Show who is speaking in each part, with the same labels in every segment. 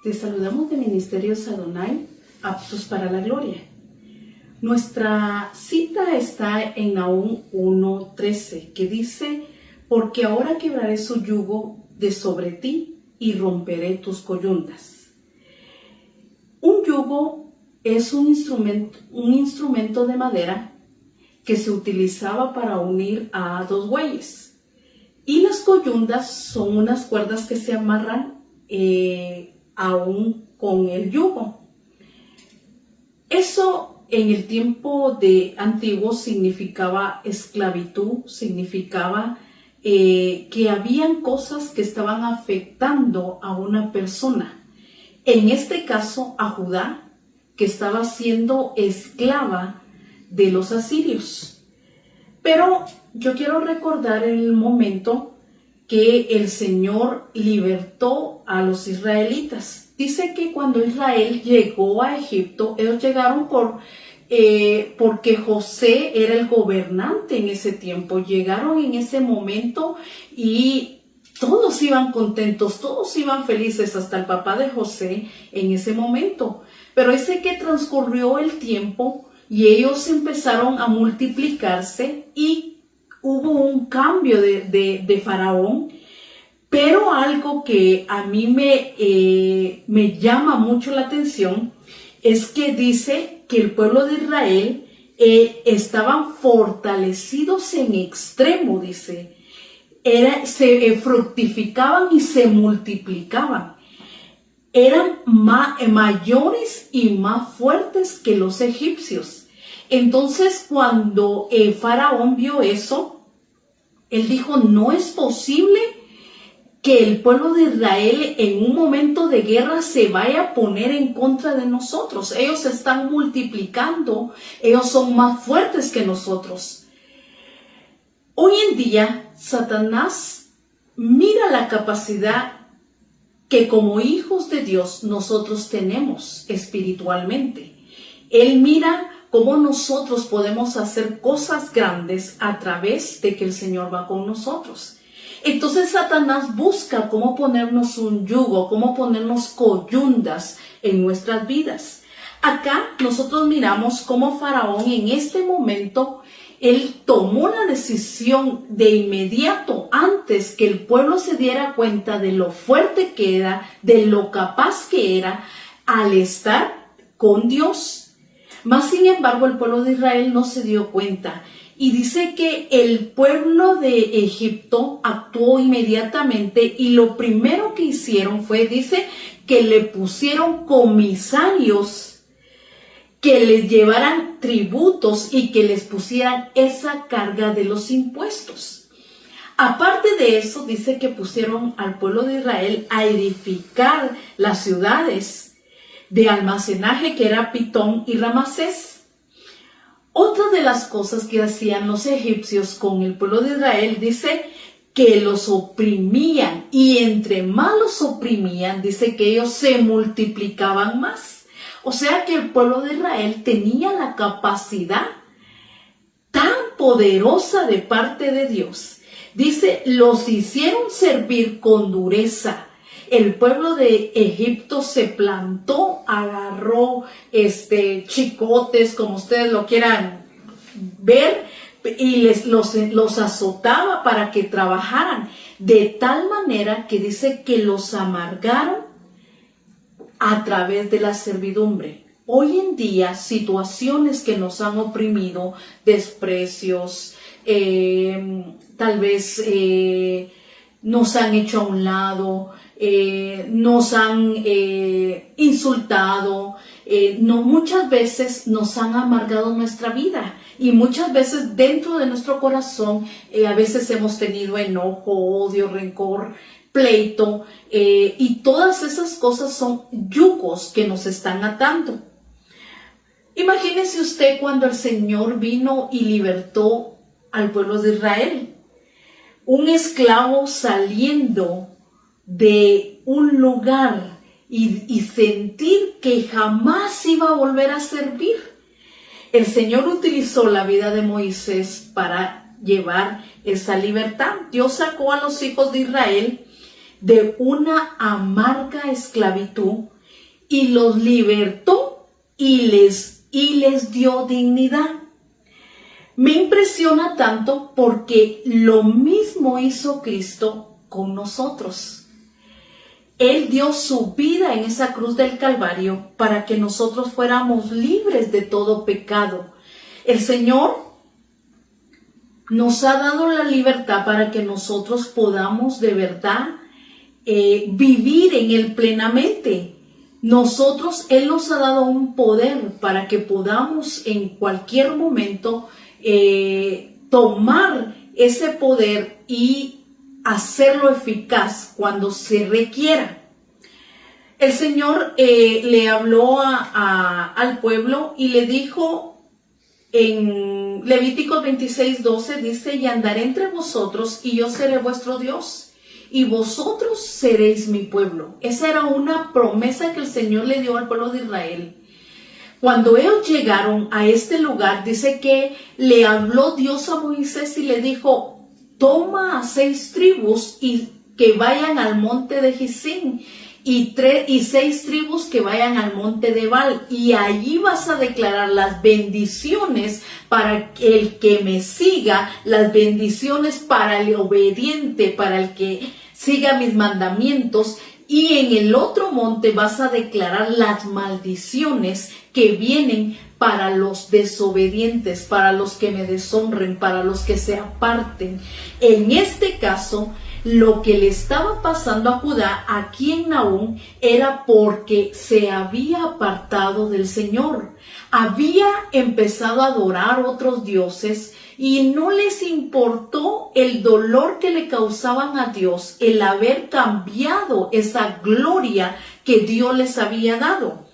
Speaker 1: Te saludamos de Ministerios Adonai, aptos para la gloria. Nuestra cita está en Nahum 1:13, que dice: porque ahora quebraré su yugo de sobre ti y romperé tus coyundas. Un yugo es un instrumento de madera que se utilizaba para unir a dos bueyes. Y las coyundas son unas cuerdas que se amarran aún con el yugo. Eso en el tiempo de antiguo significaba esclavitud, significaba que habían cosas que estaban afectando a una persona. En este caso a Judá, que estaba siendo esclava de los asirios. Pero yo quiero recordar el momento que el Señor libertó a los israelitas. Dice que cuando Israel llegó a Egipto, ellos llegaron porque José era el gobernante en ese tiempo. Llegaron en ese momento y todos iban contentos, todos iban felices, hasta el papá de José en ese momento. Pero dice que transcurrió el tiempo y ellos empezaron a multiplicarse y hubo un cambio de Faraón. Pero algo que a mí me llama mucho la atención es que dice que el pueblo de Israel estaban fortalecidos en extremo, dice. Se fructificaban y se multiplicaban. Eran mayores y más fuertes que los egipcios. Entonces, cuando Faraón vio eso, él dijo: no es posible que el pueblo de Israel en un momento de guerra se vaya a poner en contra de nosotros. Ellos se están multiplicando, ellos son más fuertes que nosotros. Hoy en día, Satanás mira la capacidad que como hijos de Dios nosotros tenemos espiritualmente. Él mira cómo nosotros podemos hacer cosas grandes a través de que el Señor va con nosotros. Entonces Satanás busca cómo ponernos un yugo, cómo ponernos coyundas en nuestras vidas. Acá nosotros miramos cómo Faraón en este momento, él tomó la decisión de inmediato, antes que el pueblo se diera cuenta de lo fuerte que era, de lo capaz que era, al estar con Dios. Mas, sin embargo, el pueblo de Israel no se dio cuenta. Y dice que el pueblo de Egipto actuó inmediatamente y lo primero que hicieron fue, dice, que le pusieron comisarios que les llevaran tributos y que les pusieran esa carga de los impuestos. Aparte de eso, dice que pusieron al pueblo de Israel a edificar las ciudades de almacenaje que era Pitón y Ramasés. Otra de las cosas que hacían los egipcios con el pueblo de Israel, dice que los oprimían, y entre más los oprimían, dice que ellos se multiplicaban más. O sea que el pueblo de Israel tenía la capacidad tan poderosa de parte de Dios. Dice, los hicieron servir con dureza. El pueblo de Egipto se plantó, agarró chicotes, como ustedes lo quieran ver, y los azotaba para que trabajaran, de tal manera que dice que los amargaron a través de la servidumbre. Hoy en día, situaciones que nos han oprimido, desprecios, tal vez nos han hecho a un lado, nos han insultado, muchas veces nos han amargado nuestra vida, y muchas veces dentro de nuestro corazón a veces hemos tenido enojo, odio, rencor, pleito, y todas esas cosas son yugos que nos están atando. Imagínese usted cuando el Señor vino y libertó al pueblo de Israel. Un esclavo saliendo de un lugar y sentir que jamás iba a volver a servir. El Señor utilizó la vida de Moisés para llevar esa libertad. Dios sacó a los hijos de Israel de una amarga esclavitud y los libertó y les dio dignidad. Me impresiona tanto porque lo mismo hizo Cristo con nosotros. Él dio su vida en esa cruz del Calvario para que nosotros fuéramos libres de todo pecado. El Señor nos ha dado la libertad para que nosotros podamos de verdad vivir en Él plenamente. Él nos ha dado un poder para que podamos en cualquier momento tomar ese poder y hacerlo eficaz cuando se requiera. El Señor le habló al pueblo y le dijo en Levíticos 26:12, dice: y andaré entre vosotros y yo seré vuestro Dios y vosotros seréis mi pueblo. Esa era una promesa que el Señor le dio al pueblo de Israel. Cuando ellos llegaron a este lugar, dice que le habló Dios a Moisés y le dijo: toma a 6 tribus y que vayan al monte de Gerizim y 6 tribus que vayan al monte de Ebal, y allí vas a declarar las bendiciones para el que me siga, las bendiciones para el obediente, para el que siga mis mandamientos, y en el otro monte vas a declarar las maldiciones que vienen para los desobedientes, para los que me deshonren, para los que se aparten. En este caso, lo que le estaba pasando a Judá aquí en Nahum era porque se había apartado del Señor. Había empezado a adorar otros dioses y no les importó el dolor que le causaban a Dios, el haber cambiado esa gloria que Dios les había dado.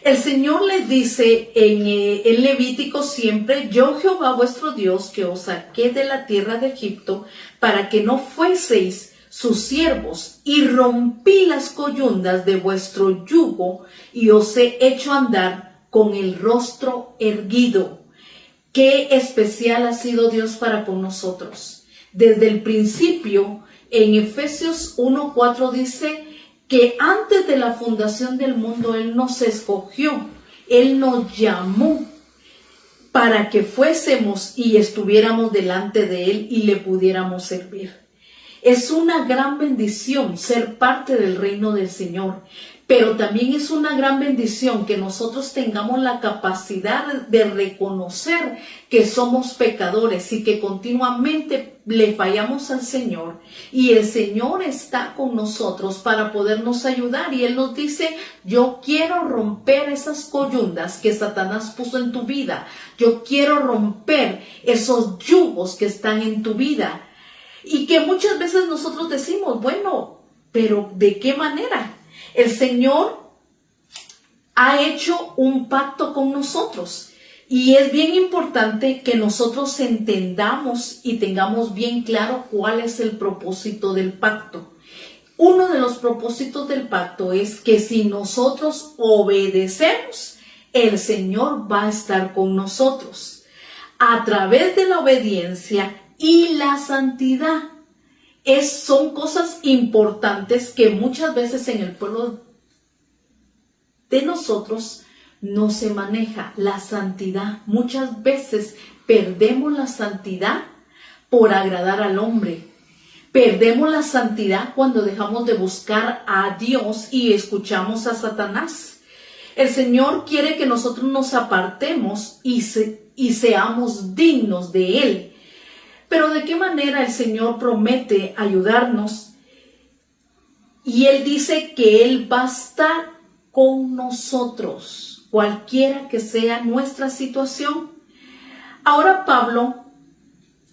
Speaker 1: El Señor les dice en Levítico siempre: yo Jehová vuestro Dios, que os saqué de la tierra de Egipto, para que no fueseis sus siervos, y rompí las coyundas de vuestro yugo, y os he hecho andar con el rostro erguido. Qué especial ha sido Dios para con nosotros. Desde el principio, en Efesios 1:4 dice que antes de la fundación del mundo Él nos escogió, Él nos llamó para que fuésemos y estuviéramos delante de Él y le pudiéramos servir. Es una gran bendición ser parte del reino del Señor, pero también es una gran bendición que nosotros tengamos la capacidad de reconocer que somos pecadores y que continuamente le fallamos al Señor, y el Señor está con nosotros para podernos ayudar, y Él nos dice: yo quiero romper esas coyundas que Satanás puso en tu vida, yo quiero romper esos yugos que están en tu vida. Y que muchas veces nosotros decimos: bueno, pero ¿de qué manera? El Señor ha hecho un pacto con nosotros, y es bien importante que nosotros entendamos y tengamos bien claro cuál es el propósito del pacto. Uno de los propósitos del pacto es que si nosotros obedecemos, el Señor va a estar con nosotros a través de la obediencia y la santidad. Son cosas importantes que muchas veces en el pueblo de nosotros no se maneja. La santidad. Muchas veces perdemos la santidad por agradar al hombre. Perdemos la santidad cuando dejamos de buscar a Dios y escuchamos a Satanás. El Señor quiere que nosotros nos apartemos y seamos dignos de Él. Pero ¿de qué manera el Señor promete ayudarnos? Y Él dice que Él va a estar con nosotros, cualquiera que sea nuestra situación. Ahora Pablo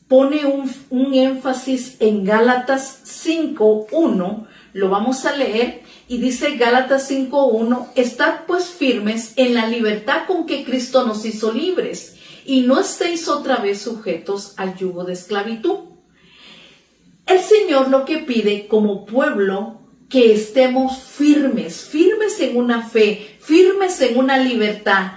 Speaker 1: pone un énfasis en Gálatas 5:1, lo vamos a leer, y dice Gálatas 5:1: estad pues firmes en la libertad con que Cristo nos hizo libres, y no estéis otra vez sujetos al yugo de esclavitud. El Señor lo que pide como pueblo, que estemos firmes en una fe, firmes en una libertad.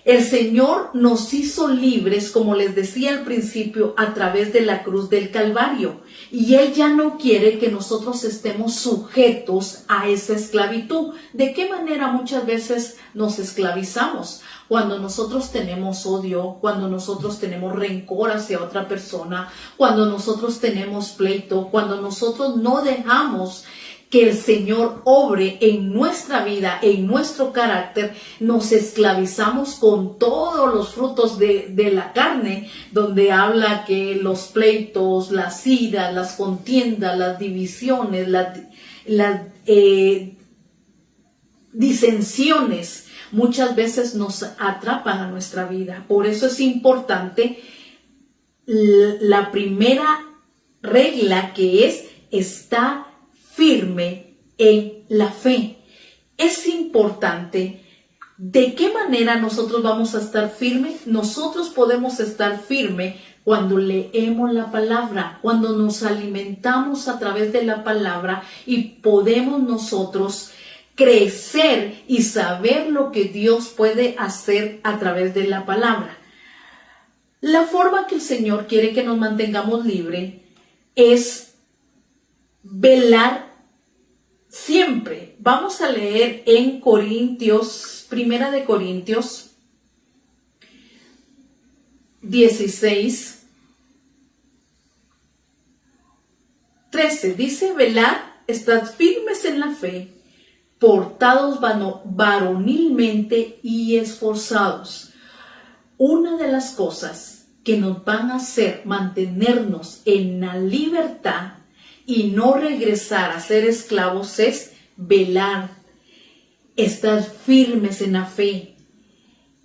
Speaker 1: El Señor nos hizo libres, como les decía al principio, a través de la cruz del Calvario. Y Él ya no quiere que nosotros estemos sujetos a esa esclavitud. ¿De qué manera muchas veces nos esclavizamos? Cuando nosotros tenemos odio, cuando nosotros tenemos rencor hacia otra persona, cuando nosotros tenemos pleito, cuando nosotros no dejamos que el Señor obre en nuestra vida, en nuestro carácter, nos esclavizamos con todos los frutos de la carne, donde habla que los pleitos, las iras, las contiendas, las divisiones, las disensiones, muchas veces nos atrapan a nuestra vida. Por eso es importante la primera regla, que es estar firme en la fe. Es importante. ¿De qué manera nosotros vamos a estar firmes? Nosotros podemos estar firmes cuando leemos la palabra, cuando nos alimentamos a través de la palabra, y podemos nosotros crecer y saber lo que Dios puede hacer a través de la palabra. La forma que el Señor quiere que nos mantengamos libres es velar siempre. Vamos a leer en Corintios, Primera de Corintios 16, 13. Dice: velad, estad firmes en la fe, portados varonilmente y esforzados. Una de las cosas que nos van a hacer mantenernos en la libertad y no regresar a ser esclavos es velar, estar firmes en la fe,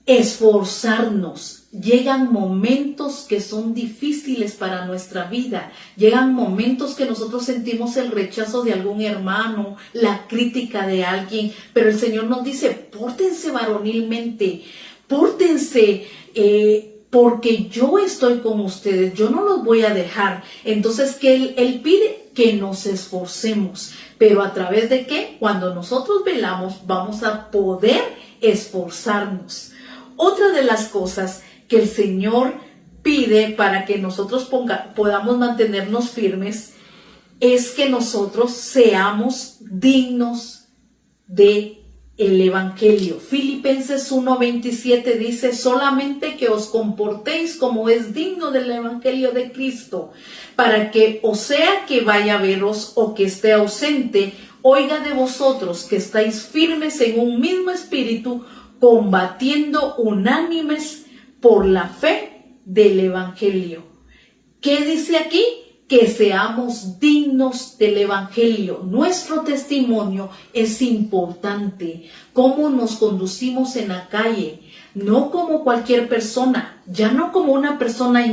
Speaker 1: esforzarnos. Llegan momentos que son difíciles para nuestra vida, llegan momentos que nosotros sentimos el rechazo de algún hermano, la crítica de alguien, pero el Señor nos dice: pórtense varonilmente, pórtense, porque yo estoy con ustedes, yo no los voy a dejar. Entonces, que Él pide que nos esforcemos, pero ¿a través de qué? Cuando nosotros velamos, vamos a poder esforzarnos. Otra de las cosas que el Señor pide para que nosotros podamos mantenernos firmes es que nosotros seamos dignos de el Evangelio. Filipenses 1:27 dice: solamente que os comportéis como es digno del Evangelio de Cristo, para que, o sea que vaya a veros o que esté ausente, oiga de vosotros que estáis firmes en un mismo espíritu, combatiendo unánimes por la fe del Evangelio. ¿Qué dice aquí? Que seamos dignos del Evangelio. Nuestro testimonio es importante. Cómo nos conducimos en la calle, no como cualquier persona, ya no como una persona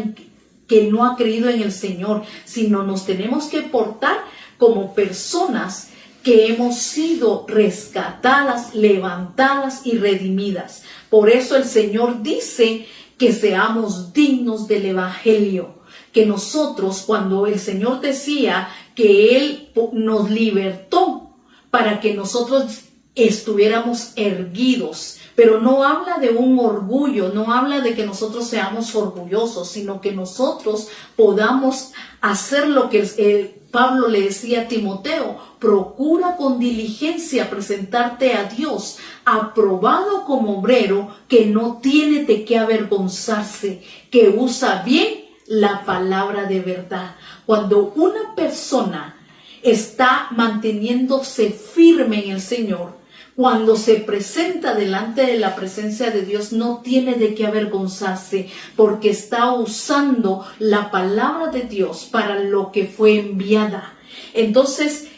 Speaker 1: que no ha creído en el Señor, sino nos tenemos que portar como personas que hemos sido rescatadas, levantadas y redimidas. Por eso el Señor dice que seamos dignos del Evangelio. Que nosotros, cuando el Señor decía que Él nos libertó para que nosotros estuviéramos erguidos, pero no habla de un orgullo, no habla de que nosotros seamos orgullosos, sino que nosotros podamos hacer lo que Pablo le decía a Timoteo: procura con diligencia presentarte a Dios, aprobado como obrero que no tiene de qué avergonzarse, que usa bien la palabra de verdad. Cuando una persona está manteniéndose firme en el Señor, cuando se presenta delante de la presencia de Dios, no tiene de qué avergonzarse, porque está usando la palabra de Dios para lo que fue enviada. Entonces,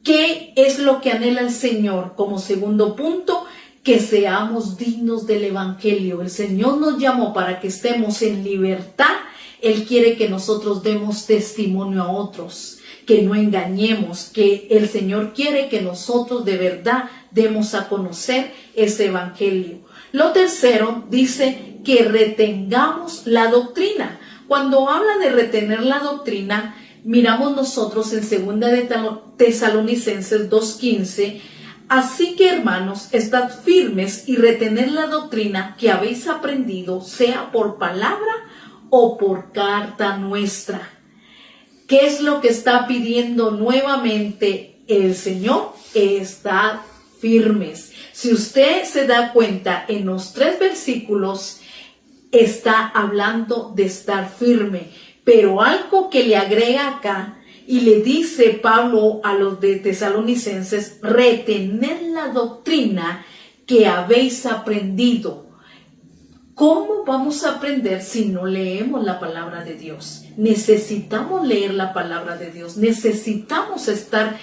Speaker 1: ¿qué es lo que anhela el Señor? Como segundo punto, que seamos dignos del Evangelio. El Señor nos llamó para que estemos en libertad. Él quiere que nosotros demos testimonio a otros, que no engañemos, que el Señor quiere que nosotros de verdad demos a conocer ese Evangelio. Lo tercero dice que retengamos la doctrina. Cuando habla de retener la doctrina, miramos nosotros en 2 de Tesalonicenses 2:15, Así que, hermanos, estad firmes y retened la doctrina que habéis aprendido, sea por palabra o por carta nuestra. ¿Qué es lo que está pidiendo nuevamente el Señor? Estad firmes. Si usted se da cuenta, en los 3 versículos está hablando de estar firme, pero algo que le agrega acá y le dice Pablo a los de Tesalonicenses: retened la doctrina que habéis aprendido. ¿Cómo vamos a aprender si no leemos la palabra de Dios? Necesitamos leer la palabra de Dios, necesitamos estar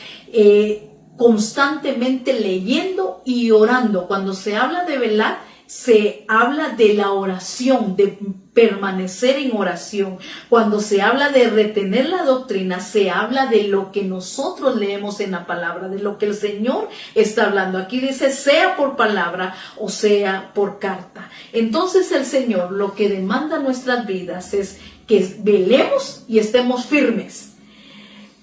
Speaker 1: constantemente leyendo y orando. Cuando se habla de velar, se habla de la oración, de permanecer en oración. Cuando se habla de retener la doctrina, se habla de lo que nosotros leemos en la palabra, de lo que el Señor está hablando. Aquí dice, sea por palabra o sea por carta. Entonces el Señor lo que demanda en nuestras vidas es que velemos y estemos firmes,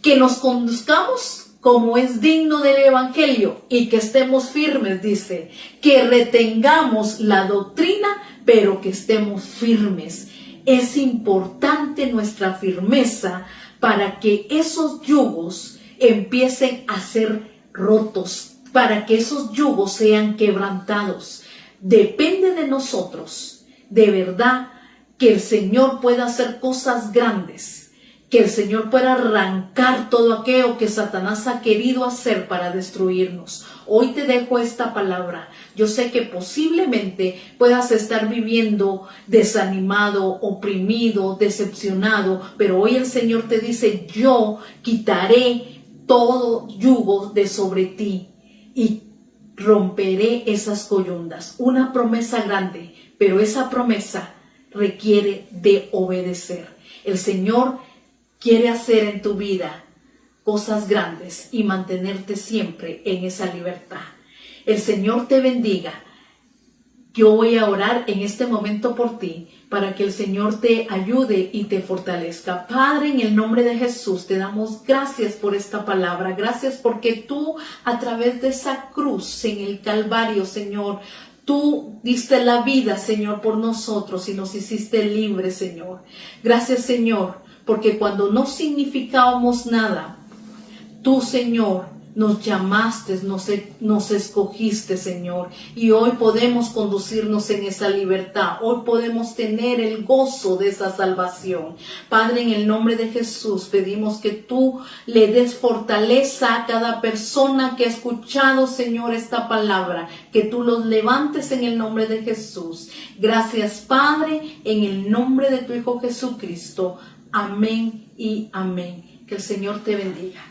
Speaker 1: que nos conduzcamos como es digno del Evangelio y que estemos firmes, dice, que retengamos la doctrina, pero que estemos firmes. Es importante nuestra firmeza para que esos yugos empiecen a ser rotos, para que esos yugos sean quebrantados. Depende de nosotros, de verdad, que el Señor pueda hacer cosas grandes, que el Señor pueda arrancar todo aquello que Satanás ha querido hacer para destruirnos. Hoy te dejo esta palabra. Yo sé que posiblemente puedas estar viviendo desanimado, oprimido, decepcionado, pero hoy el Señor te dice, yo quitaré todo yugo de sobre ti y romperé esas coyundas. Una promesa grande, pero esa promesa requiere de obedecer. El Señor quiere hacer en tu vida cosas grandes y mantenerte siempre en esa libertad. El Señor te bendiga. Yo voy a orar en este momento por ti para que el Señor te ayude y te fortalezca. Padre, en el nombre de Jesús, te damos gracias por esta palabra. Gracias porque tú, a través de esa cruz en el Calvario, Señor, tú diste la vida, Señor, por nosotros y nos hiciste libres, Señor. Gracias, Señor, porque cuando no significábamos nada, tú, Señor, nos llamaste, nos escogiste, Señor, y hoy podemos conducirnos en esa libertad. Hoy podemos tener el gozo de esa salvación. Padre, en el nombre de Jesús, pedimos que tú le des fortaleza a cada persona que ha escuchado, Señor, esta palabra, que tú los levantes en el nombre de Jesús. Gracias, Padre, en el nombre de tu Hijo Jesucristo. Amén y amén. Que el Señor te bendiga.